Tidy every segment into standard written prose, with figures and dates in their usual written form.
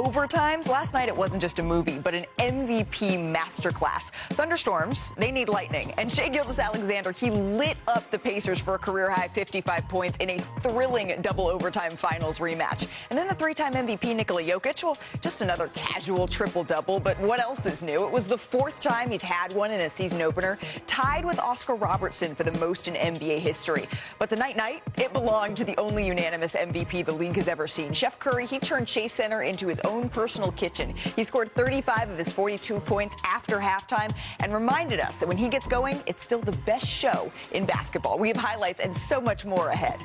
overtimes. Last night it wasn't just a movie, but an MVP masterclass. Thunderstorms, they need lightning. And Shai Gilgeous-Alexander, he lit up the Pacers for a career-high 55 points in a thrilling double overtime finals rematch. And then the three-time MVP Nikola Jokic, well, just another casual triple-double. But what else is new? It was the fourth time he's had one in a season opener, tied with Oscar Robertson for the most in NBA history. But the night-night, it belonged to the only unanimous MVP the league has ever seen. Chef Curry, he turned Chase Center into his own personal kitchen. He scored 35 of his 42 points after halftime and reminded us that when he gets going, it's still the best show in basketball. We have highlights and so much more ahead.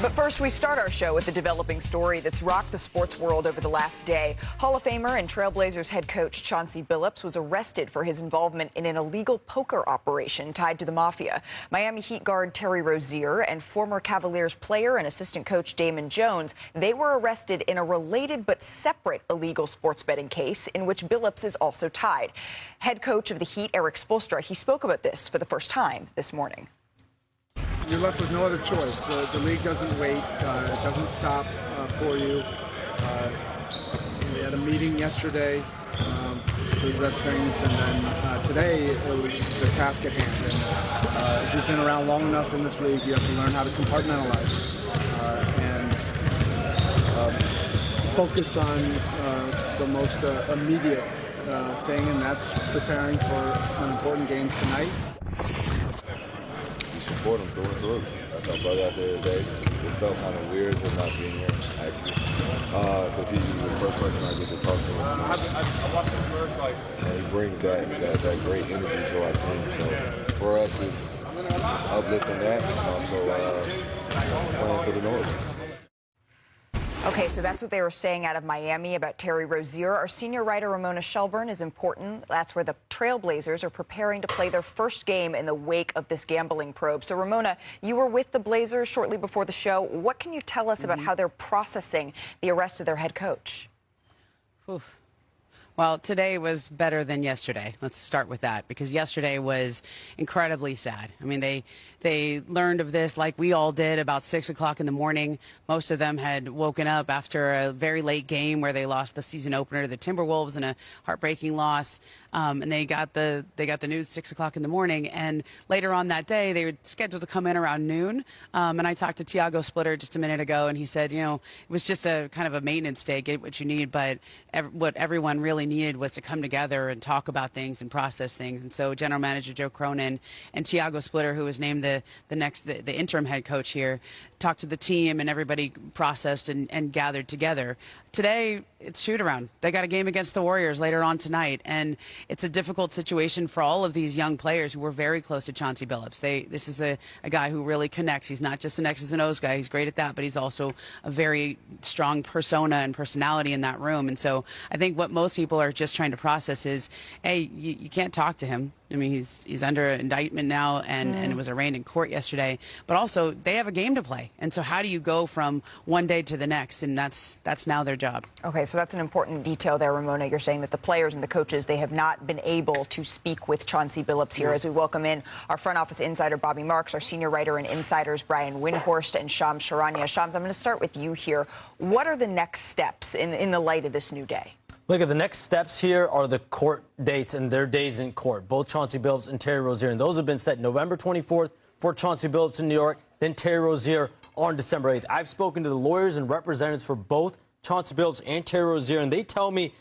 But first, we start our show with a developing story that's rocked the sports world over the last day. Hall of Famer and Trailblazers head coach Chauncey Billups was arrested for his involvement in an illegal poker operation tied to the mafia. Miami Heat guard Terry Rozier and former Cavaliers player and assistant coach Damon Jones, they were arrested in a related but separate illegal sports betting case in which Billups is also tied. Head coach of the Heat, Eric Spoelstra, he spoke about this for the first time this morning. You're left with no other choice. The league doesn't wait. It doesn't stop for you. We had a meeting yesterday to address things, and then today it was the task at hand. And if you've been around long enough in this league, you have to learn how to compartmentalize and focus on the most immediate thing, and that's preparing for an important game tonight. Support him through and through. That's our brother out there today. It felt kind of weird him not being here, actually, because he's the first person I get to talk to. I watched him first, and he brings that great energy to our team. So for us, it's uplifting that, and also playing for the North. Okay, so that's what they were saying out of Miami about Terry Rozier. Our senior writer, Ramona Shelburne, is important. That's where the Trailblazers are preparing to play their first game in the wake of this gambling probe. So, Ramona, you were with the Blazers shortly before the show. What can you tell us about how they're processing the arrest of their head coach? Oof. Well, today was better than yesterday. Let's start with that, because yesterday was incredibly sad. I mean, they learned of this like we all did about 6 o'clock in the morning. Most of them had woken up after a very late game where they lost the season opener to the Timberwolves in a heartbreaking loss. And they got the news 6 o'clock in the morning. And later on that day, they were scheduled to come in around noon. And I talked to Tiago Splitter just a minute ago, and he said, it was just a kind of a maintenance day, get what you need. But what everyone really needed was to come together and talk about things and process things. And so General Manager Joe Cronin and Tiago Splitter, who was named the interim head coach here, talked to the team, and everybody processed and gathered together. Today, it's shoot-around. They got a game against the Warriors later on tonight, and it's a difficult situation for all of these young players who were very close to Chauncey Billups. This is a guy who really connects. He's not just an X's and O's guy. He's great at that, but he's also a very strong persona and personality in that room. And so I think what most people are just trying to process is, hey, you can't talk to him. I mean, he's under indictment now, and it was arraigned in court yesterday. But also, they have a game to play. And so how do you go from one day to the next? And that's now their job. Okay, so that's an important detail there, Ramona. You're saying that the players and the coaches, they have not been able to speak with Chauncey Billups here as we welcome in our front office insider, Bobby Marks, our senior writer and insiders, Brian Windhorst and Shams Charania. Shams, I'm going to start with you here. What are the next steps in the light of this new day? Look, at the next steps here are the court dates and their days in court. Both Chauncey Billups and Terry Rozier, and those have been set November 24th for Chauncey Billups in New York, then Terry Rozier on December 8th. I've spoken to the lawyers and representatives for both Chauncey Billups and Terry Rozier, and they tell me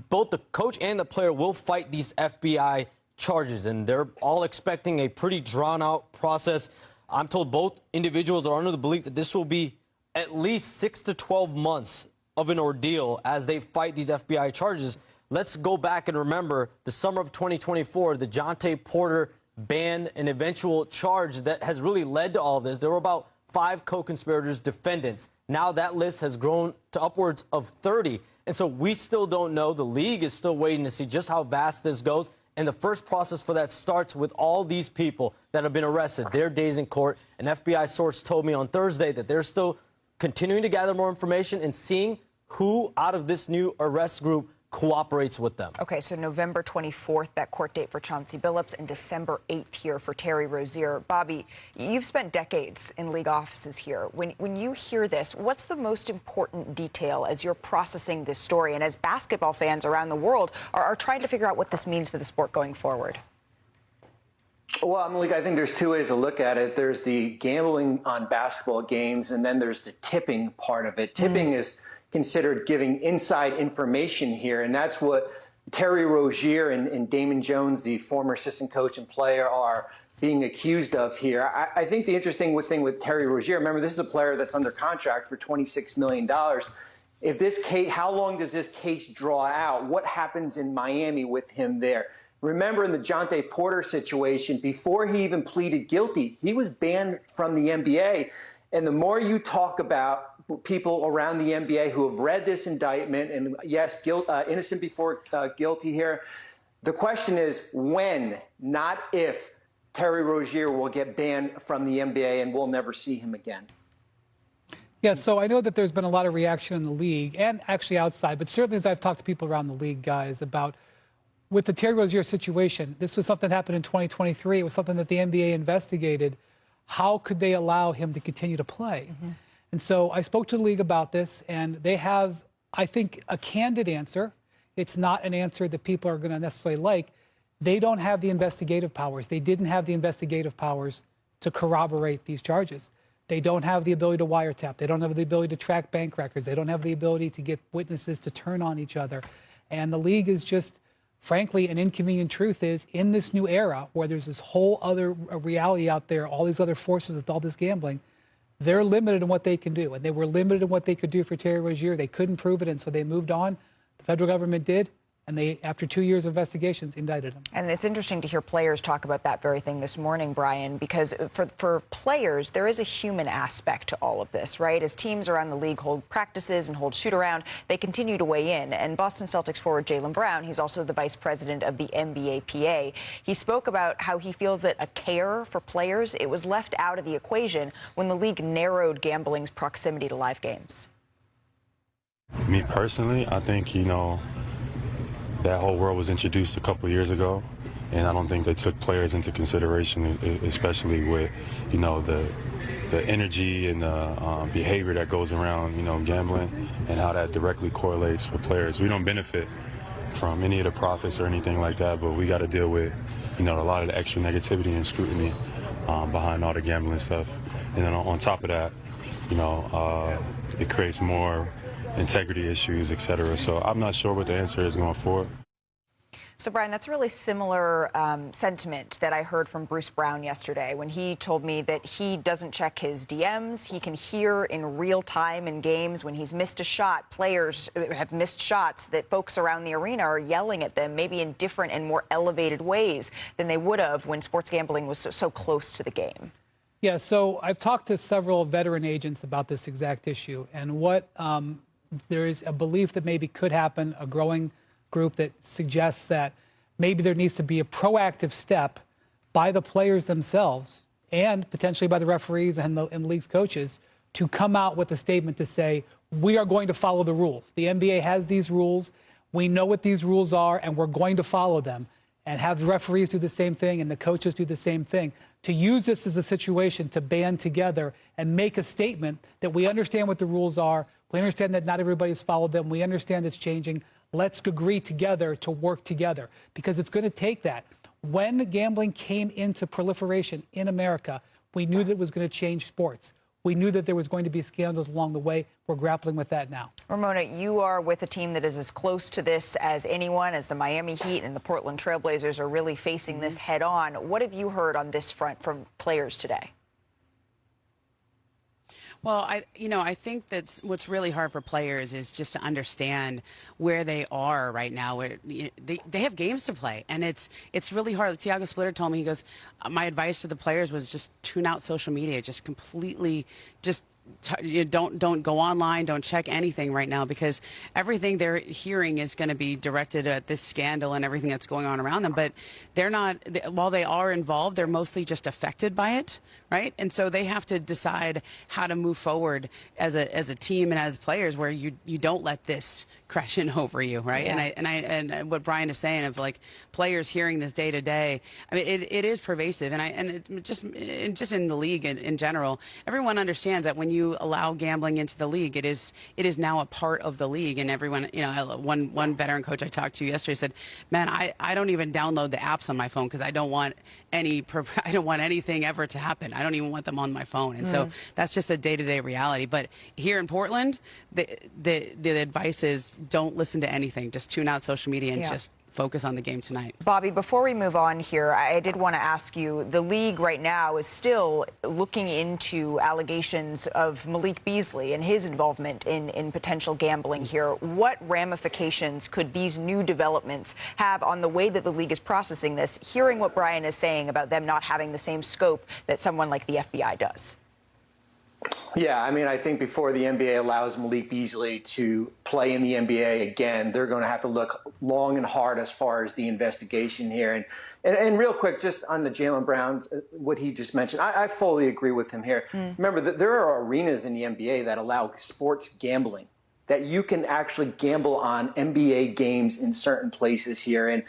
both the coach and the player will fight these FBI charges, and they're all expecting a pretty drawn-out process. I'm told both individuals are under the belief that this will be at least 6 to 12 months of an ordeal as they fight these FBI charges. Let's go back and remember the summer of 2024, the Jonte Porter ban, an eventual charge that has really led to all of this. There were about 5 co-conspirators, defendants. Now that list has grown to upwards of 30. And so we still don't know. The league is still waiting to see just how vast this goes. And the first process for that starts with all these people that have been arrested, their days in court. An FBI source told me on Thursday that they're still continuing to gather more information and seeing who out of this new arrest group cooperates with them. Okay, so November 24th, that court date for Chauncey Billups, and December 8th here for Terry Rozier. Bobby, you've spent decades in league offices here. When you hear this, what's the most important detail as you're processing this story and as basketball fans around the world are trying to figure out what this means for the sport going forward? Well, Malik, I think there's two ways to look at it. There's the gambling on basketball games, and then there's the tipping part of it. Tipping is considered giving inside information here, and that's what Terry Rozier and Damon Jones, the former assistant coach and player, are being accused of here. I think the interesting thing with Terry Rozier, remember, this is a player that's under contract for $26 million. If this case, how long does this case draw out? What happens in Miami with him there? Remember, in the Jonte Porter situation, before he even pleaded guilty, he was banned from the NBA. And the more you talk about people around the NBA who have read this indictment, and yes, innocent before guilty here, the question is when, not if, Terry Rozier will get banned from the NBA and we'll never see him again. Yeah, so I know that there's been a lot of reaction in the league and actually outside, but certainly as I've talked to people around the league, guys, about with the Terry Rozier situation, this was something that happened in 2023. It was something that the NBA investigated. How could they allow him to continue to play? And so I spoke to the league about this, and they have, I think, a candid answer. It's not an answer that people are going to necessarily like. They don't have the investigative powers. They didn't have the investigative powers to corroborate these charges. They don't have the ability to wiretap. They don't have the ability to track bank records. They don't have the ability to get witnesses to turn on each other. And the league is just, frankly, an inconvenient truth is, in this new era where there's this whole other reality out there, all these other forces with all this gambling, they're limited in what they can do. And they were limited in what they could do for Terry Rozier. They couldn't prove it, and so they moved on. The federal government did, and they, after 2 years of investigations, indicted him. And it's interesting to hear players talk about that very thing this morning, Brian, because for players, there is a human aspect to all of this, right? As teams around the league hold practices and hold shoot-around, they continue to weigh in. And Boston Celtics forward Jaylen Brown, he's also the vice president of the NBA PA. He spoke about how he feels that a care for players, it was left out of the equation when the league narrowed gambling's proximity to live games. Me personally, I think, that whole world was introduced a couple of years ago, and I don't think they took players into consideration, especially with, the energy and the behavior that goes around, gambling, and how that directly correlates with players. We don't benefit from any of the profits or anything like that, but we got to deal with, a lot of the extra negativity and scrutiny behind all the gambling stuff. And then on top of that, it creates more integrity issues, et cetera. So I'm not sure what the answer is going forward. So, Brian, that's a really similar sentiment that I heard from Bruce Brown yesterday when he told me that he doesn't check his DMs. He can hear in real time in games when he's missed a shot. Players have missed shots that folks around the arena are yelling at them, maybe in different and more elevated ways than they would have when sports gambling was so close to the game. Yeah, so I've talked to several veteran agents about this exact issue, and what there is a belief that maybe could happen, a growing group that suggests that maybe there needs to be a proactive step by the players themselves and potentially by the referees and the league's coaches to come out with a statement to say, we are going to follow the rules. The NBA has these rules. We know what these rules are, and we're going to follow them. And have the referees do the same thing and the coaches do the same thing. To use this as a situation to band together and make a statement that we understand what the rules are. We understand that not everybody's followed them. We understand it's changing. Let's agree together to work together, because it's going to take that. When gambling came into proliferation in America, we knew that it was going to change sports. We knew that there was going to be scandals along the way. We're grappling with that now. Ramona, you are with a team that is as close to this as anyone, as the Miami Heat and the Portland Trailblazers are really facing this head on. What have you heard on this front from players today? Well, I think that's what's really hard for players is just to understand where they are right now. Where they have games to play, and it's really hard. Tiago Splitter told me, he goes, my advice to the players was just tune out social media, just completely, don't go online, don't check anything right now, because everything they're hearing is going to be directed at this scandal and everything that's going on around them. But they're not, while they are involved, they're mostly just affected by it, right? And so they have to decide how to move forward as a team and as players, where you don't let this crash in over you, right? Yeah. And what Brian is saying of like players hearing this day to day, I mean, it is pervasive, and it just in the league in general, everyone understands that when you allow gambling into the league, it is now a part of the league, and everyone, one veteran coach I talked to yesterday said, man, I don't even download the apps on my phone because I don't want anything ever to happen. I don't even want them on my phone. And so that's just a day-to-day reality. But here in Portland, the advice is don't listen to anything. Just tune out social media and just focus on the game tonight. Bobby, before we move on here, I did want to ask you, the league right now is still looking into allegations of Malik Beasley and his involvement in potential gambling here. What ramifications could these new developments have on the way that the league is processing this, hearing what Brian is saying about them not having the same scope that someone like the FBI does? Yeah, I mean, I think before the NBA allows Malik Beasley to play in the NBA again, they're going to have to look long and hard as far as the investigation here. And real quick, just on the Jaylen Brown, what he just mentioned, I fully agree with him here. Remember that there are arenas in the NBA that allow sports gambling, that you can actually gamble on NBA games in certain places here. And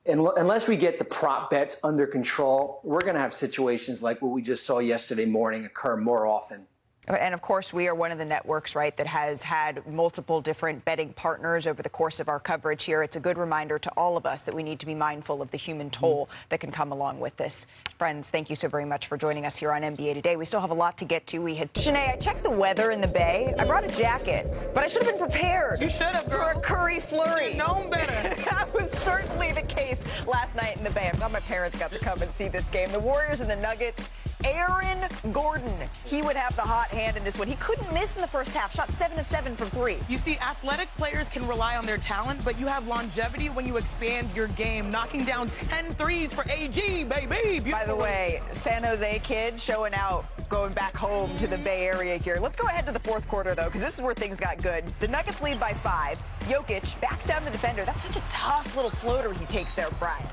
unless we get the prop bets under control, we're going to have situations like what we just saw yesterday morning occur more often. And of course, we are one of the networks, right, that has had multiple different betting partners over the course of our coverage here. It's a good reminder to all of us that we need to be mindful of the human toll that can come along with this. Friends, thank you so very much for joining us here on NBA Today. We still have a lot to get to. Shanae, I checked the weather in the Bay. I brought a jacket, but I should have been prepared. You should have, girl. For a Curry flurry. You known better. That was certainly the case last night in the Bay. I'm glad my parents got to come and see this game. The Warriors and the Nuggets. Aaron Gordon, he would have the hot hand in this one. He couldn't miss in the first half, shot 7 of 7 from 3. You see, athletic players can rely on their talent, but you have longevity when you expand your game, knocking down 10 threes for AG, baby. Beautiful. By the way, San Jose kid showing out, going back home to the Bay Area here. Let's go ahead to the fourth quarter, though, because this is where things got good. The Nuggets lead by 5. Jokic backs down the defender. That's such a tough little floater he takes there, Brian.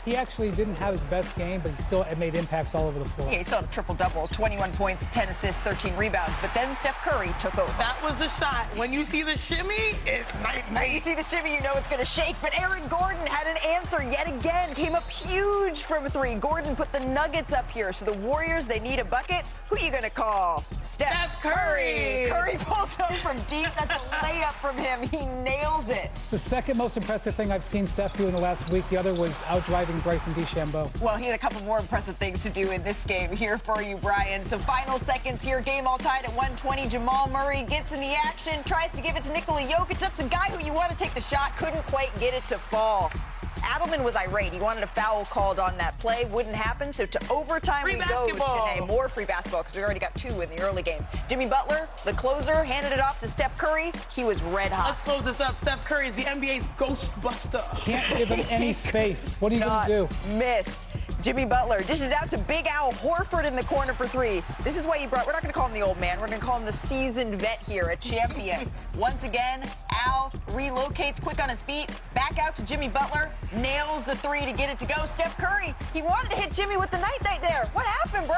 He actually didn't have his best game, but he still made impacts all over the floor. Yeah, he still had a triple-double, 21 points, 10 assists, 13 rebounds. But then Steph Curry took over. That was the shot. When you see the shimmy, it's night. You see the shimmy, you know it's going to shake. But Aaron Gordon had an answer yet again. Came up huge from 3. Gordon put the Nuggets up here. So the Warriors, they need a bucket. Who are you going to call? Steph Curry. Curry pulls up from deep. That's a layup from him. He nails it. It's the second most impressive thing I've seen Steph do in the last week. The other was outdriving Bryson DeChambeau. Well, he had a couple more impressive things to do in this game here for you, Brian. So final seconds here, game all tied at 120. Jamal Murray gets in the action, tries to give it to Nikola Jokic. That's the guy who you want to take the shot, couldn't quite get it to fall. Adelman was irate. He wanted a foul called on that play. Wouldn't happen. So to overtime we go, Shanae. More free basketball because we already got 2 in the early game. Jimmy Butler, the closer, handed it off to Steph Curry. He was red hot. Let's close this up. Steph Curry is the NBA's Ghostbuster. Can't give him any space. What are you going to do? Miss. Jimmy Butler dishes out to Big Al Horford in the corner for 3. This is why we're not going to call him the old man. We're going to call him the seasoned vet here, a champion. Once again, Al relocates quick on his feet, back out to Jimmy Butler, nails the 3 to get it to go. Steph Curry, he wanted to hit Jimmy with the night-night there. What happened, bro?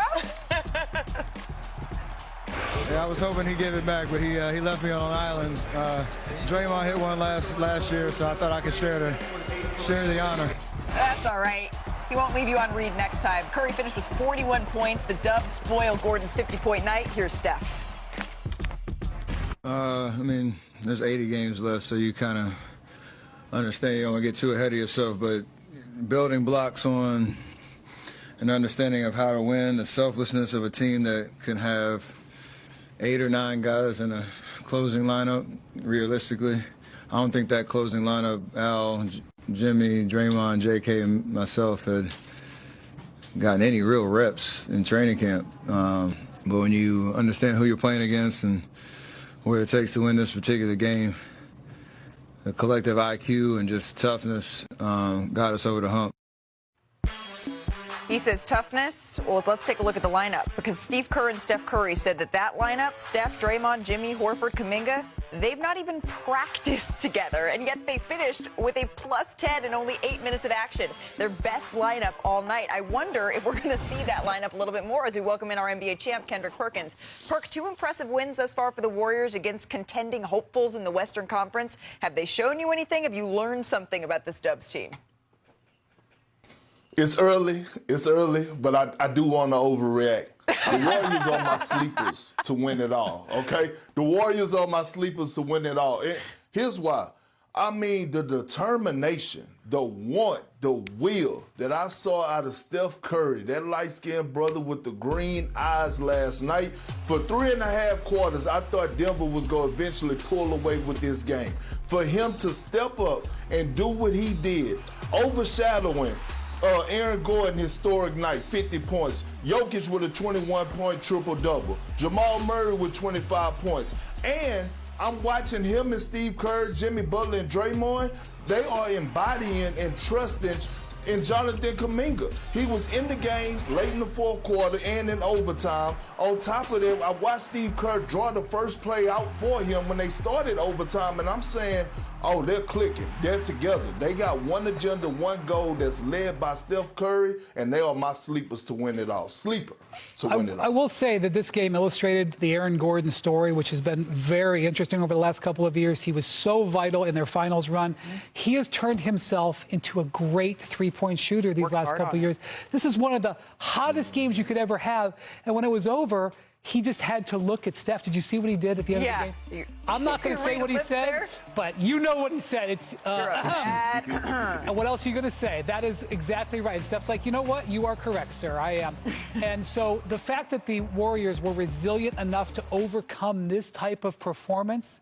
Yeah, I was hoping he'd give it back, but he left me on an island. Draymond hit one last year, so I thought I could share the honor. That's all right. He won't leave you on read next time. Curry finished with 41 points. The Dubs spoiled Gordon's 50-point night. Here's Steph. I mean, there's 80 games left, so you kind of understand you don't want to get too ahead of yourself, but building blocks on an understanding of how to win, the selflessness of a team that can have 8 or 9 guys in a closing lineup, realistically. I don't think that closing lineup, Al, Jimmy, Draymond, JK, and myself had gotten any real reps in training camp. But when you understand who you're playing against and what it takes to win this particular game, the collective IQ and just toughness got us over the hump. He says toughness. Well, let's take a look at the lineup because Steve Kerr and Steph Curry said that lineup, Steph, Draymond, Jimmy, Horford, Kuminga, they've not even practiced together, and yet they finished with a +10 in only 8 minutes of action. Their best lineup all night. I wonder if we're going to see that lineup a little bit more as we welcome in our NBA champ, Kendrick Perkins. Perk, 2 impressive wins thus far for the Warriors against contending hopefuls in the Western Conference. Have they shown you anything? Have you learned something about this Dubs team? It's early, but I do want to overreact. The Warriors are my sleepers to win it all, okay? The Warriors are my sleepers to win it all. Here's why. I mean, the determination, the want, the will that I saw out of Steph Curry, that light-skinned brother with the green eyes last night. For 3.5 quarters, I thought Denver was going to eventually pull away with this game. For him to step up and do what he did, overshadowing Aaron Gordon, historic night, 50 points. Jokic with a 21-point triple-double. Jamal Murray with 25 points. And I'm watching him and Steve Kerr, Jimmy Butler, and Draymond. They are embodying and trusting in Jonathan Kuminga. He was in the game late in the fourth quarter and in overtime. On top of that, I watched Steve Kerr draw the first play out for him when they started overtime, and I'm saying, oh, they're clicking. They're together. They got one agenda, one goal that's led by Steph Curry, and they are my sleepers to win it all. Sleeper to win it all. I will say that this game illustrated the Aaron Gordon story, which has been very interesting over the last couple of years. He was so vital in their finals run. He has turned himself into a great three-point shooter these last couple of years. This is one of the hottest games you could ever have. And when it was over, he just had to look at Steph. Did you see what he did at the end of the game? I'm not going to say what he said, but you know what he said. It's and what else are you going to say? That is exactly right. And Steph's like, you know what? You are correct, sir. I am. And so the fact that the Warriors were resilient enough to overcome this type of performance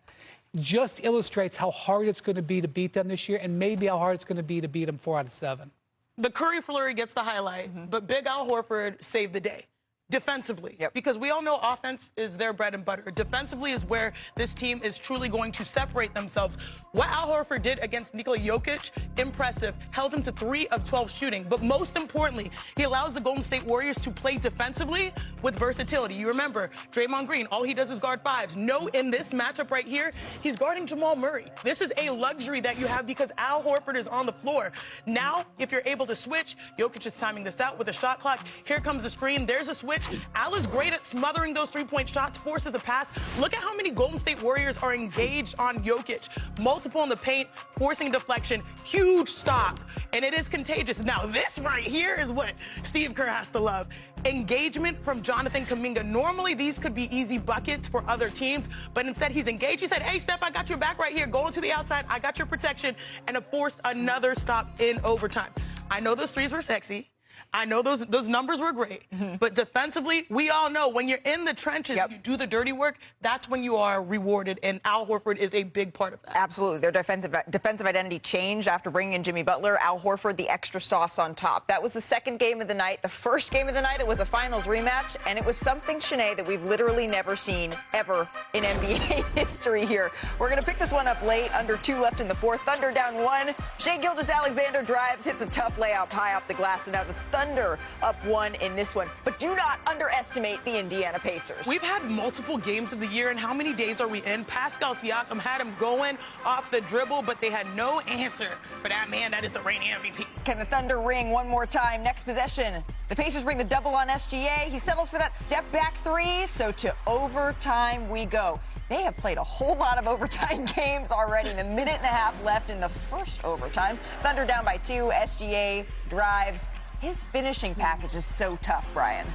just illustrates how hard it's going to be to beat them this year, and maybe how hard it's going to be to beat them 4 out of 7. The Curry flurry gets the highlight, but Big Al Horford saved the day. Defensively, because we all know offense is their bread and butter. Defensively is where this team is truly going to separate themselves. What Al Horford did against Nikola Jokic, impressive, held him to 3 of 12 shooting. But most importantly, he allows the Golden State Warriors to play defensively with versatility. You remember, Draymond Green, all he does is guard 5s. No, in this matchup right here, he's guarding Jamal Murray. This is a luxury that you have because Al Horford is on the floor. Now, if you're able to switch, Jokic is timing this out with a shot clock. Here comes the screen. There's a switch. Al is great at smothering those three-point shots, forces a pass. Look at how many Golden State Warriors are engaged on Jokic. Multiple in the paint, forcing a deflection, huge stop, and it is contagious. Now, this right here is what Steve Kerr has to love. Engagement from Jonathan Kuminga. Normally, these could be easy buckets for other teams, but instead he's engaged. He said, hey, Steph, I got your back right here. Going to the outside. I got your protection, and it forced another stop in overtime. I know those threes were sexy. I know those numbers were great, but defensively, we all know when you're in the trenches, you do the dirty work, that's when you are rewarded, and Al Horford is a big part of that. Absolutely. Their defensive identity changed after bringing in Jimmy Butler. Al Horford, the extra sauce on top. That was the second game of the night. The first game of the night, it was a finals rematch, and it was something, Shanae, that we've literally never seen ever in NBA history here. We're going to pick this one up late, under 2 left in the fourth. Thunder down 1. Shai Gilgeous-Alexander drives, hits a tough layup high off the glass, and now the Thunder up 1 in this one. But do not underestimate the Indiana Pacers. We've had multiple games of the year, and how many days are we in? Pascal Siakam had him going off the dribble, but they had no answer for that man that is the reigning MVP. Can the Thunder ring one more time? Next possession. The Pacers bring the double on SGA. He settles for that step-back 3, so to overtime we go. They have played a whole lot of overtime games already. The minute and a half left in the first overtime. Thunder down by 2. SGA drives. His finishing package is so tough, Brian.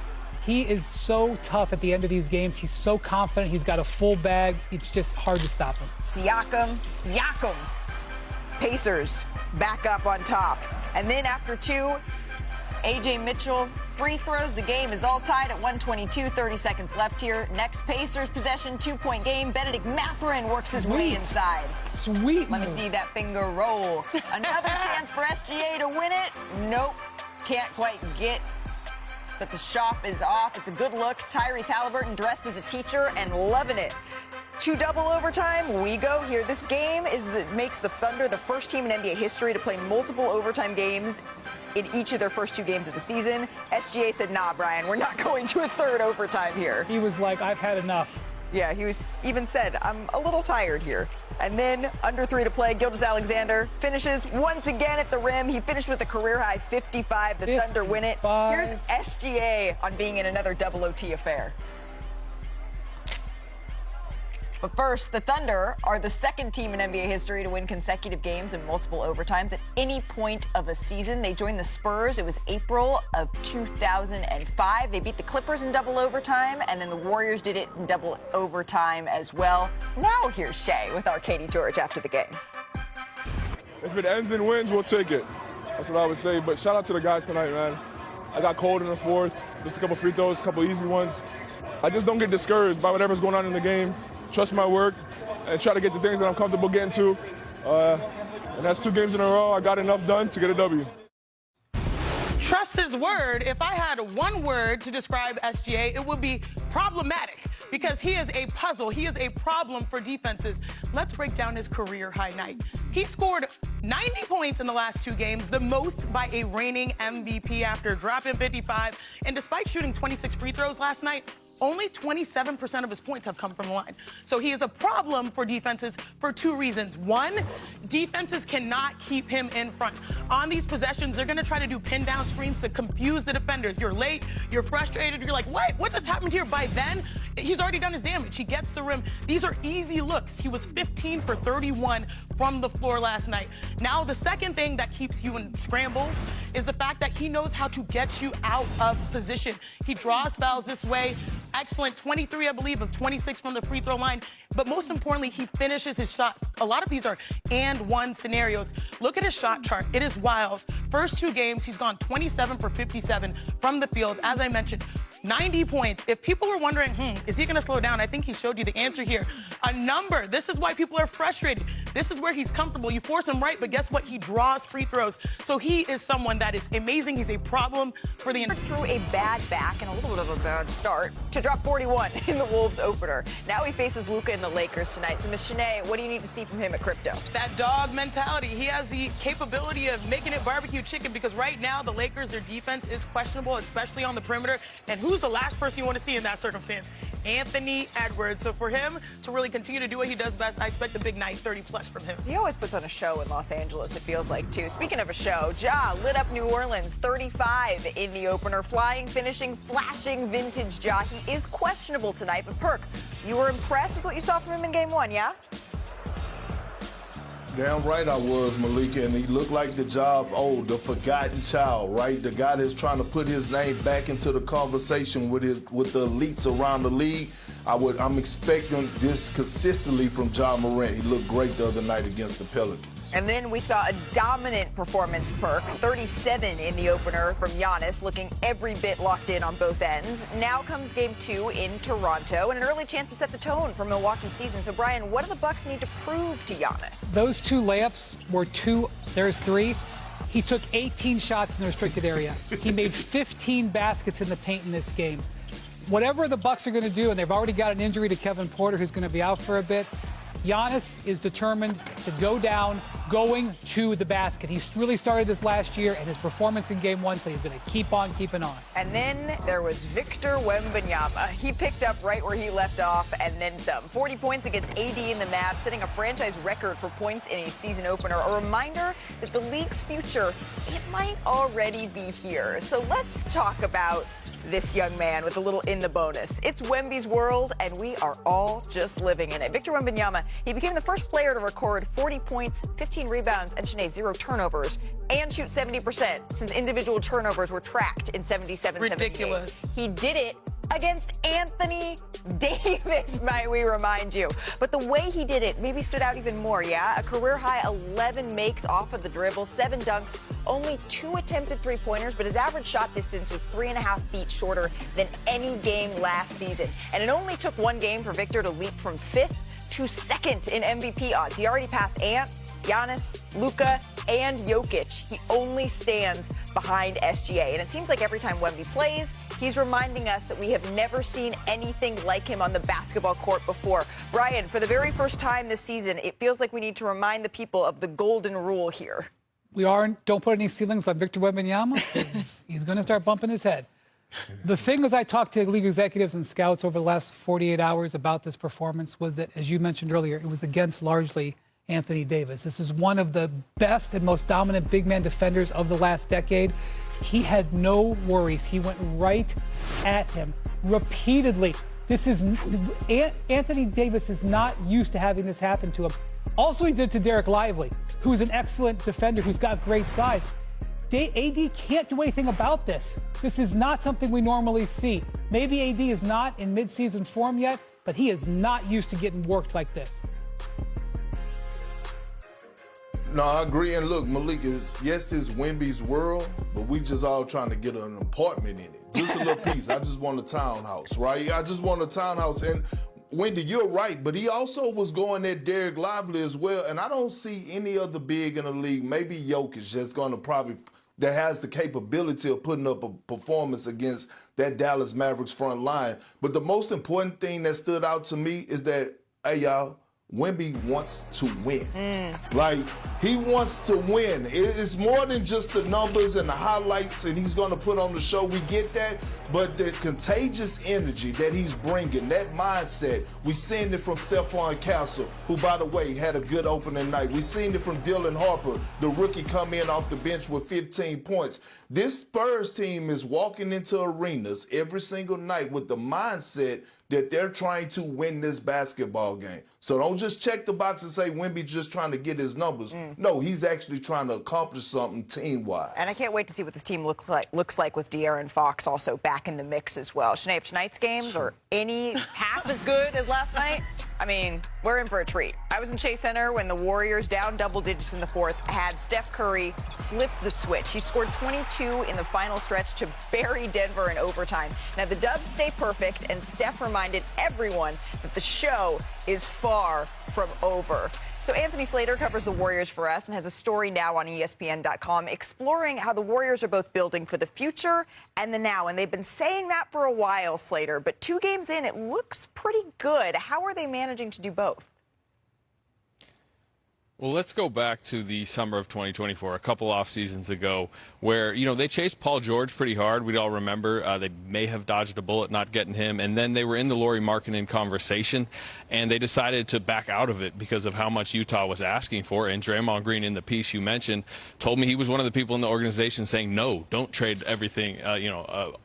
He is so tough at the end of these games. He's so confident. He's got a full bag. It's just hard to stop him. Siakam. Pacers back up on top. And then after 2, A.J. Mitchell free throws. The game is all tied at 1:22, 30 seconds left here. Next Pacers possession, 2-point game. Benedict Mathurin works his way inside. Sweet. Let me see that finger roll. Another chance for SGA to win it. Nope. Can't quite get, but the shot is off. It's a good look. Tyrese Halliburton dressed as a teacher and loving it. 2 double overtime. We go here. This game makes the Thunder the first team in NBA history to play multiple overtime games in each of their first 2 games of the season. SGA said, nah, Brian, we're not going to a third overtime here. He was like, I've had enough. Yeah, he was even said, I'm a little tired here. And then under 3 to play, Gilgeous-Alexander finishes once again at the rim. He finished with a career-high 55. The Thunder win it. Here's SGA on being in another double OT affair. But first, the Thunder are the second team in NBA history to win consecutive games in multiple overtimes at any point of a season. They joined the Spurs. It was April of 2005. They beat the Clippers in double overtime, and then the Warriors did it in double overtime as well. Now here's Shea with our Katie George after the game. If it ends in wins, we'll take it. That's what I would say. But shout out to the guys tonight, man. I got cold in the fourth. Just a couple free throws, a couple easy ones. I just don't get discouraged by whatever's going on in the game. Trust my work and try to get the things that I'm comfortable getting to. And that's 2 games in a row. I got enough done to get a W. Trust his word. If I had one word to describe SGA, it would be problematic, because he is a puzzle. He is a problem for defenses. Let's break down his career high night. He scored 90 points in the last 2 games, the most by a reigning MVP after dropping 55. And despite shooting 26 free throws last night, only 27% of his points have come from the line. So he is a problem for defenses for 2 reasons. 1, defenses cannot keep him in front. On these possessions, they're going to try to do pin down screens to confuse the defenders. You're late, you're frustrated, you're like, what just happened here? By then, he's already done his damage. He gets the rim. These are easy looks. He was 15 for 31 from the floor last night. Now, the second thing that keeps you in scrambles is the fact that he knows how to get you out of position. He draws fouls this way. Excellent. 23, I believe, of 26 from the free throw line. But most importantly, he finishes his shots. A lot of these are and-one scenarios. Look at his shot chart. It is wild. First 2 games, he's gone 27 for 57 from the field. As I mentioned, 90 points. If people were wondering, is he going to slow down? I think he showed you the answer here. A number. This is why people are frustrated. This is where he's comfortable. You force him right, but guess what? He draws free throws. So he is someone that is amazing. He's a problem for the... Through a bad back and a little bit of a bad start to drop 41 in the Wolves opener. Now he faces Luka and the Lakers tonight. So, Ms. Shanae, what do you need to see from him at Crypto? That dog mentality. He has the capability of making it barbecue chicken, because right now the Lakers, their defense is questionable, especially on the perimeter. And who's the last person you want to see in that circumstance? Anthony Edwards. So for him to really continue to do what he does best, I expect a big night, 30-plus from him. He always puts on a show in Los Angeles, it feels like, too. Speaking of a show, Ja lit up New Orleans, 35 in the opener. Flying, finishing, flashing vintage Ja. He is questionable tonight, but Perk, you were impressed with what you saw from him in Game 1, yeah? Damn right I was, Malika, and he looked like the the forgotten child, right? The guy that's trying to put his name back into the conversation with the elites around the league. I'm expecting this consistently from Ja Morant. He looked great the other night against the Pelicans. And then we saw a dominant performance, Perk, 37 in the opener from Giannis, looking every bit locked in on both ends. Now comes Game 2 in Toronto, and an early chance to set the tone for Milwaukee's season. So, Brian, what do the Bucks need to prove to Giannis? Those 2 layups were 2. There's 3. He took 18 shots in the restricted area. He made 15 baskets in the paint in this game. Whatever the Bucks are going to do, and they've already got an injury to Kevin Porter, who's going to be out for a bit, Giannis is determined to go down going to the basket. He really started this last year, and his performance in Game 1 said he's going to keep on keeping on. And then there was Victor Wembanyama. He picked up right where he left off and then some. 40 points against AD in the Mavs, setting a franchise record for points in a season opener. A reminder that the league's future, it might already be here. So let's talk about this young man with a little in the bonus. It's Wemby's world, and we are all just living in it. Victor Wembanyama, he became the first player to record 40 points, 15 rebounds, and 0 turnovers, and shoot 70% since individual turnovers were tracked in 77-78. Ridiculous. He did it against Anthony Davis, might we remind you. But the way he did it maybe stood out even more, yeah? A career-high 11 makes off of the dribble, 7 dunks, only 2 attempted three-pointers, but his average shot distance was 3.5 feet shorter than any game last season. And it only took 1 game for Victor to leap from 5th to 2nd in MVP odds. He already passed Ant, Giannis, Luka, and Jokic. He only stands behind SGA. And it seems like every time Wemby plays, he's reminding us that we have never seen anything like him on the basketball court before. Brian, for the very first time this season, it feels like we need to remind the people of the golden rule here. don't put any ceilings on Victor Wembanyama. He's going to start bumping his head. The thing as I talked to league executives and scouts over the last 48 hours about this performance was that, as you mentioned earlier, it was against largely Anthony Davis. This is one of the best and most dominant big man defenders of the last decade. He had no worries. He went right at him repeatedly. Anthony Davis is not used to having this happen to him. Also, he did it to Derek Lively, who's an excellent defender, who's got great size. AD can't do anything about this. This is not something we normally see. Maybe AD is not in midseason form yet, but he is not used to getting worked like this. No, I agree. And look, Malik, yes, it's Wemby's world, but we just all trying to get an apartment in it. Just a little piece. I just want a townhouse, right? I just want a townhouse. And Wendy, you're right, but he also was going at Derek Lively as well. And I don't see any other big in the league, maybe Jokic, that's going to that has the capability of putting up a performance against that Dallas Mavericks front line. But the most important thing that stood out to me is that, hey, y'all, Wemby wants to win. Like, he wants to win. It's more than just the numbers and the highlights and he's going to put on the show. We get that. But the contagious energy that he's bringing, that mindset, we seen it from Stephon Castle, who, by the way, had a good opening night. We seen it from Dylan Harper, the rookie, come in off the bench with 15 points. This Spurs team is walking into arenas every single night with the mindset that they're trying to win this basketball game. So don't just check the box and say Wemby just trying to get his numbers. No, he's actually trying to accomplish something team-wise. And I can't wait to see what this team looks like with De'Aaron Fox also back in the mix as well. Sinead, if tonight's games are any half as good as last night, I mean, we're in for a treat. I was in Chase Center when the Warriors, down double digits in the fourth, had Steph Curry flip the switch. He scored 22 in the final stretch to bury Denver in overtime. Now, the Dubs stay perfect, and Steph reminded everyone that the show is far from over. So Anthony Slater covers the Warriors for us and has a story now on ESPN.com exploring how the Warriors are both building for the future and the now. And they've been saying that for a while, Slater, but 2 games in, it looks pretty good. How are they managing to do both? Well, let's go back to the summer of 2024, a couple off seasons ago, where, they chased Paul George pretty hard. We'd all remember they may have dodged a bullet not getting him. And then they were in the Lauri Markkanen conversation, and they decided to back out of it because of how much Utah was asking for. And Draymond Green, in the piece you mentioned, told me he was one of the people in the organization saying, no, don't trade everything,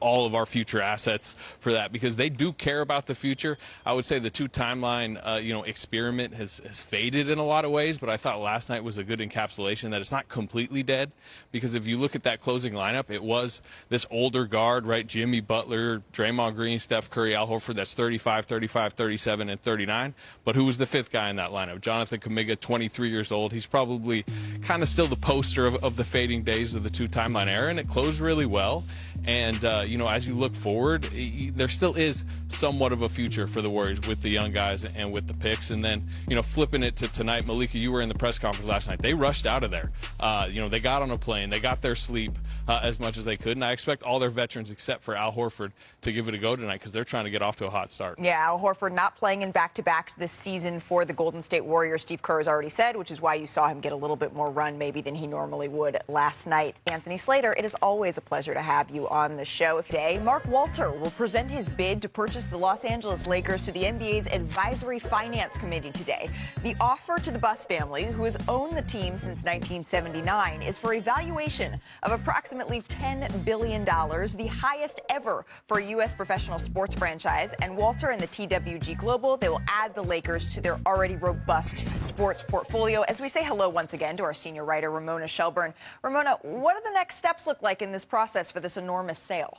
all of our future assets for that, because they do care about the future. I would say the 2-timeline, experiment has faded in a lot of ways, but I thought last night was a good encapsulation that it's not completely dead, because if you look at that closing lineup, it was this older guard, right? Jimmy Butler, Draymond Green, Steph Curry, Al Horford. That's 35, 35, 37, and 39. But who was the 5th guy in that lineup? Jonathan Kuminga, 23 years old. He's probably kind of still the poster of the fading days of the 2-timeline era, and it closed really well. And, as you look forward, there still is somewhat of a future for the Warriors with the young guys and with the picks. And then, flipping it to tonight, Malika, you were in the press conference last night. They rushed out of there. They got on a plane. They got their sleep as much as they could. And I expect all their veterans, except for Al Horford, to give it a go tonight because they're trying to get off to a hot start. Yeah, Al Horford not playing in back-to-backs this season for the Golden State Warriors, Steve Kerr has already said, which is why you saw him get a little bit more run maybe than he normally would last night. Anthony Slater, it is always a pleasure to have you on the show. Today, Mark Walter will present his bid to purchase the Los Angeles Lakers to the NBA's Advisory Finance Committee today. The offer to the Buss family, who has owned the team since 1979, is for a valuation of approximately $10 billion, the highest ever for a U.S. professional sports franchise. And Walter and the TWG Global, they will add the Lakers to their already robust sports portfolio. As we say hello once again to our senior writer, Ramona Shelburne. Ramona, what do the next steps look like in this process for this enormous sale?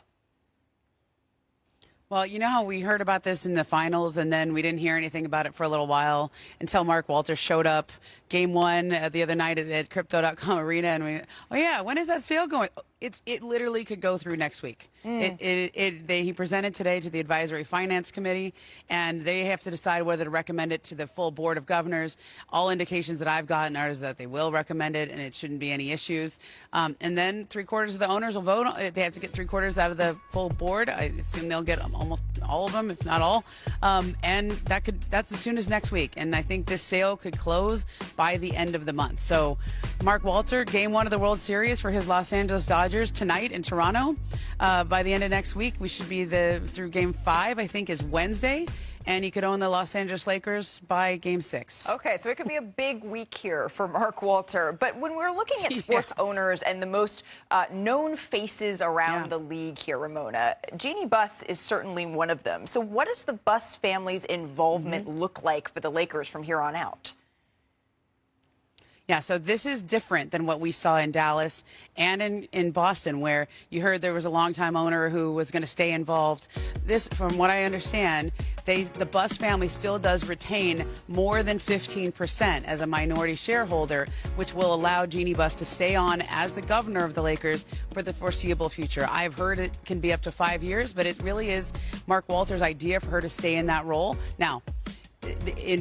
Well, you know how we heard about this in the finals, and then we didn't hear anything about it for a little while until Mark Walter showed up game 1 the other night at Crypto.com Arena, and we, oh yeah, when is that sale going? It literally could go through next week. He presented today to the Advisory Finance Committee, and they have to decide whether to recommend it to the full Board of Governors. All indications that I've gotten are that they will recommend it, and it shouldn't be any issues. And then 3/4 of the owners will vote. They have to get 3/4 out of the full board. I assume they'll get almost all of them, if not all. And that's as soon as next week. And I think this sale could close by the end of the month. So Mark Walter, Game 1 of the World Series for his Los Angeles Dodgers tonight in Toronto. By the end of next week, we should be through Game 5, I think, is Wednesday. And he could own the Los Angeles Lakers by Game 6. Okay, so it could be a big week here for Mark Walter. But when we're looking at sports owners and the most known faces around the league here, Ramona, Jeannie Buss is certainly one of them. So what does the Buss family's involvement look like for the Lakers from here on out? Yeah, so this is different than what we saw in Dallas and in Boston, where you heard there was a longtime owner who was going to stay involved. This, from what I understand, the Buss family still does retain more than 15% as a minority shareholder, which will allow Jeannie Buss to stay on as the governor of the Lakers for the foreseeable future. I've heard it can be up to 5 years, but it really is Mark Walter's idea for her to stay in that role. Now,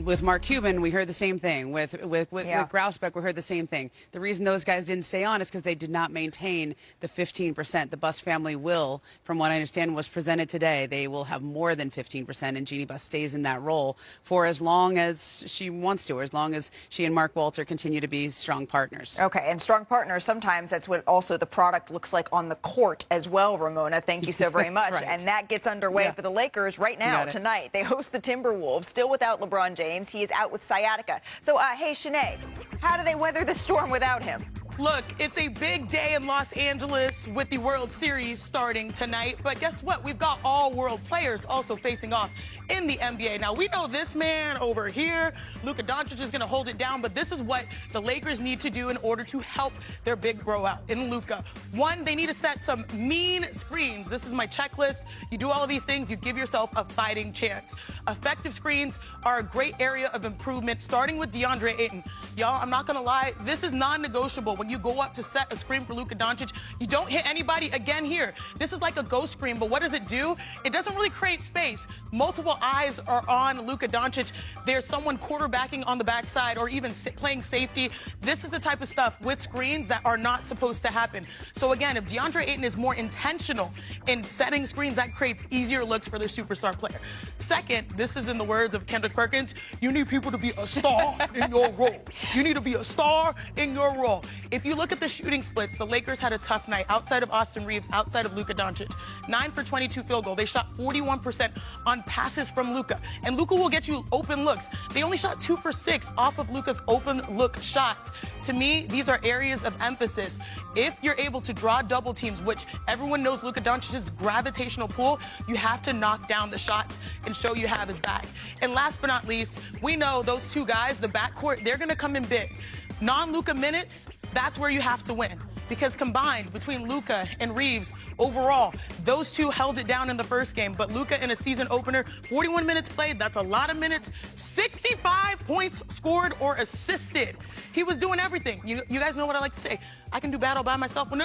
with Mark Cuban, we heard the same thing. With Grousbeck, we heard the same thing. The reason those guys didn't stay on is because they did not maintain the 15%. The Buss family will, from what I understand, was presented today. They will have more than 15%, and Jeannie Buss stays in that role for as long as she wants to, or as long as she and Mark Walter continue to be strong partners. Okay, and strong partners, sometimes that's what also the product looks like on the court as well, Ramona. Thank you so very much. Right. And that gets underway for the Lakers right now, tonight. They host the Timberwolves, still without LeBron James. He is out with sciatica. So, hey, Shanae, how do they weather the storm without him? Look, it's a big day in Los Angeles with the World Series starting tonight. But guess what? We've got all world players also facing off in the NBA. Now, we know this man over here, Luka Doncic, is going to hold it down, but this is what the Lakers need to do in order to help their big bro out in Luka. One, they need to set some mean screens. This is my checklist. You do all of these things, you give yourself a fighting chance. Effective screens are a great area of improvement, starting with DeAndre Ayton. Y'all, I'm not going to lie, this is non-negotiable. When you go up to set a screen for Luka Doncic, you don't hit anybody again here. This is like a ghost screen, but what does it do? It doesn't really create space. Multiple eyes are on Luka Doncic. There's someone quarterbacking on the backside or even playing safety. This is the type of stuff with screens that are not supposed to happen. So again, if DeAndre Ayton is more intentional in setting screens, that creates easier looks for their superstar player. Second, this is in the words of Kendrick Perkins, you need people to be a star in your role. You need to be a star in your role. If you look at the shooting splits, the Lakers had a tough night outside of Austin Reeves, outside of Luka Doncic. 9 for 22 field goal. They shot 41% on passes from Luka. And Luka will get you open looks. They only shot 2 for 6 off of Luka's open look shots. To me, these are areas of emphasis. If you're able to draw double teams, which everyone knows Luka Doncic's gravitational pull, you have to knock down the shots and show you have his back. And last but not least, we know those two guys, the backcourt, they're going to come in big. Non-Luka minutes, that's where you have to win. Because combined between Luka and Reeves, overall, those two held it down in the first game. But Luka in a season opener, 41 minutes played, that's a lot of minutes. 65 points scored or assisted. He was doing everything. You guys know what I like to say. I can do battle by myself. Well, no,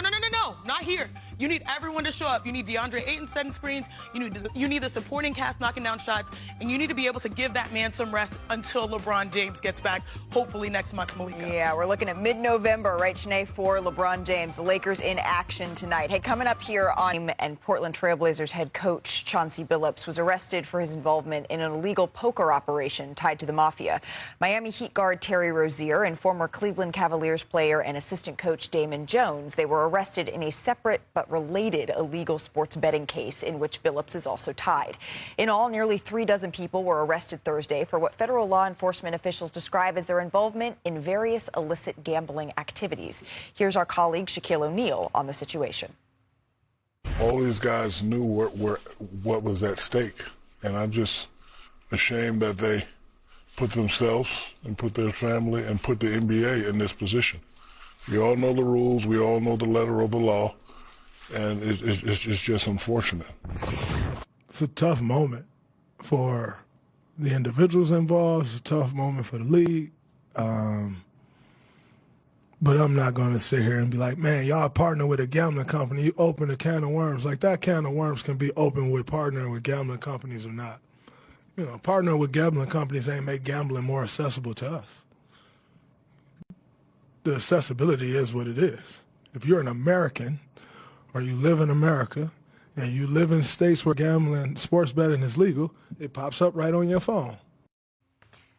not here. You need everyone to show up. You need DeAndre Ayton setting screens. You need the supporting cast knocking down shots. And you need to be able to give that man some rest until LeBron James gets back, hopefully next month, Malika. Yeah, we're looking at mid-November, right, Shanae, for LeBron James. The Lakers in action tonight. Hey, coming up here on and Portland Trailblazers head coach Chauncey Billups was arrested for his involvement in an illegal poker operation tied to the mafia. Miami Heat guard Terry Rozier and former Cleveland Cavaliers player and assistant coach Damon Jones, they were arrested in a separate but related illegal sports betting case in which Billups is also tied. In all, nearly 36 people were arrested Thursday for what federal law enforcement officials describe as their involvement in various illicit gambling activities. Here's our colleague Shaquille O'Neal on the situation. All these guys knew what was at stake, and I'm just ashamed that they put themselves and put their family and put the NBA in this position. We all know the rules, we all know the letter of the law, and it's just unfortunate. It's a tough moment for the individuals involved. It's a tough moment for the league. But I'm not going to sit here and be like, man, y'all partner with a gambling company. You open a can of worms. Like, that can of worms can be open with partnering with gambling companies or not. You know, partnering with gambling companies ain't make gambling more accessible to us. The accessibility is what it is. If you're an American or you live in America and you live in states where gambling, sports betting is legal, it pops up right on your phone.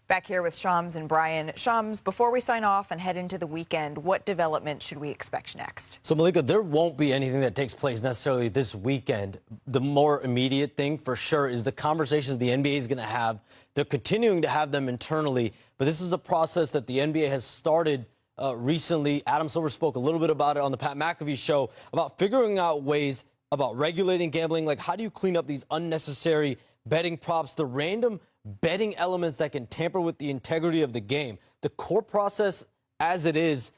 Back here with Shams and Brian. Shams, before we sign off and head into the weekend, what development should we expect next? So, Malika, there won't be anything that takes place necessarily this weekend. The more immediate thing for sure is the conversations the NBA is going to have. They're continuing to have them internally, but this is a process that the NBA has started recently. Adam Silver spoke a little bit about it on the Pat McAfee show about figuring out ways about regulating gambling. Like, how do you clean up these unnecessary betting props, the random betting elements that can tamper with the integrity of the game? The core process as it is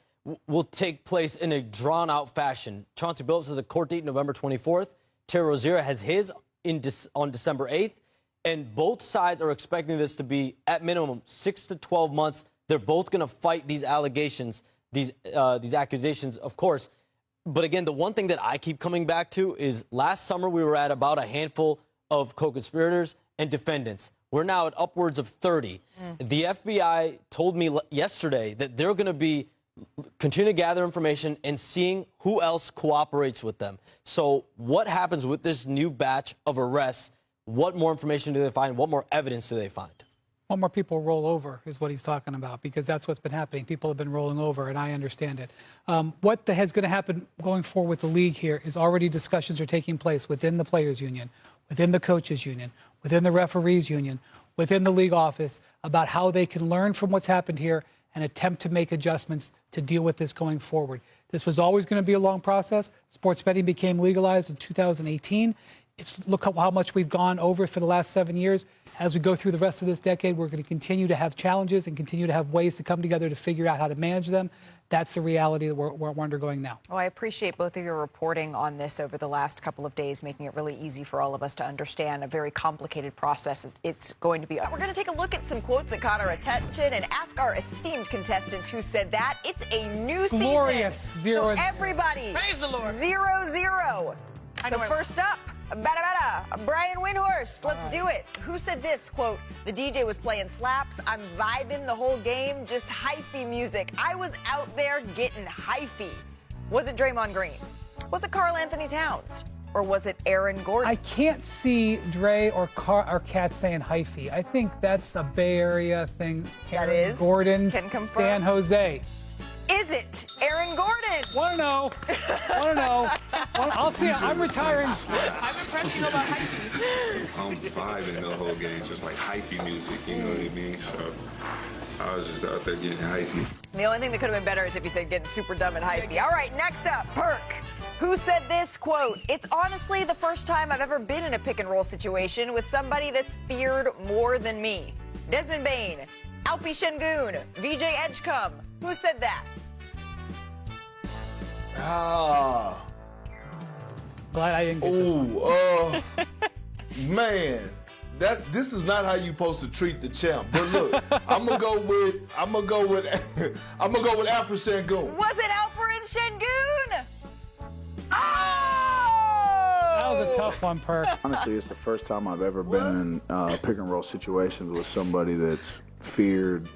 will take place in a drawn-out fashion. Chauncey Billups has a court date November 24th. Terry Rozier has his on December 8th. And both sides are expecting this to be, at minimum, 6 to 12 months. They're both going to fight these allegations, these accusations, of course. But again, the one thing that I keep coming back to is last summer we were at about a handful of co-conspirators and defendants. We're now at upwards of 30. The FBI told me yesterday that they're going to be continue to gather information and seeing who else cooperates with them. So what happens with this new batch of arrests? What more information do they find? What more evidence do they find? What more people roll over is what he's talking about, because that's what's been happening. People have been rolling over, and I understand it. What the heck's going to happen going forward with the league here is already discussions are taking place within the players' union, within the coaches' union, within the referees' union, within the league office about how they can learn from what's happened here and attempt to make adjustments to deal with this going forward. This was always going to be a long process. Sports betting became legalized in 2018. Look at how much we've gone over for the last 7 years. As we go through the rest of this decade, we're going to continue to have challenges and continue to have ways to come together to figure out how to manage them. That's the reality that we're undergoing now. Well, I appreciate both of your reporting on this over the last couple of days, making it really easy for all of us to understand a very complicated process it's going to be. We're going to take a look at some quotes that caught our attention and ask our esteemed contestants who said that. It's a new season. Glorious. So everybody, praise the Lord. 0-0. So first up, Brian Windhorst, let's do it. Who said this? Quote, the DJ was playing slaps. I'm vibing the whole game, just hyphy music. I was out there getting hyphy. Was it Draymond Green? Was it Karl Anthony Towns? Or was it Aaron Gordon? I can't see Dre or Kat saying hyphy. I think that's a Bay Area thing. That Aaron is. Gordon, Can confirm. Stan Jose. Is it Aaron Gordon? Want to know? Want to know? I'll see. I'm retiring. I'm impressed you know about hyphy. I'm vibing the whole game, just like hyphy music, you know what I mean? So I was just out there getting hyphy. The only thing that could have been better is if you said getting super dumb and hyphy. All right, next up, Perk. Who said this? Quote, it's honestly the first time I've ever been in a pick and roll situation with somebody that's feared more than me. Desmond Bain, Alpi Shengun, VJ Edgecombe. Who said that? Glad I didn't get this one. Man, this is not how you supposed to treat the champ. But look, I'm gonna go with Alfred Sengun. Was it Alfred Shengun? That was a tough one, Perk. Honestly, it's the first time I've ever been in pick and roll situations with somebody that's feared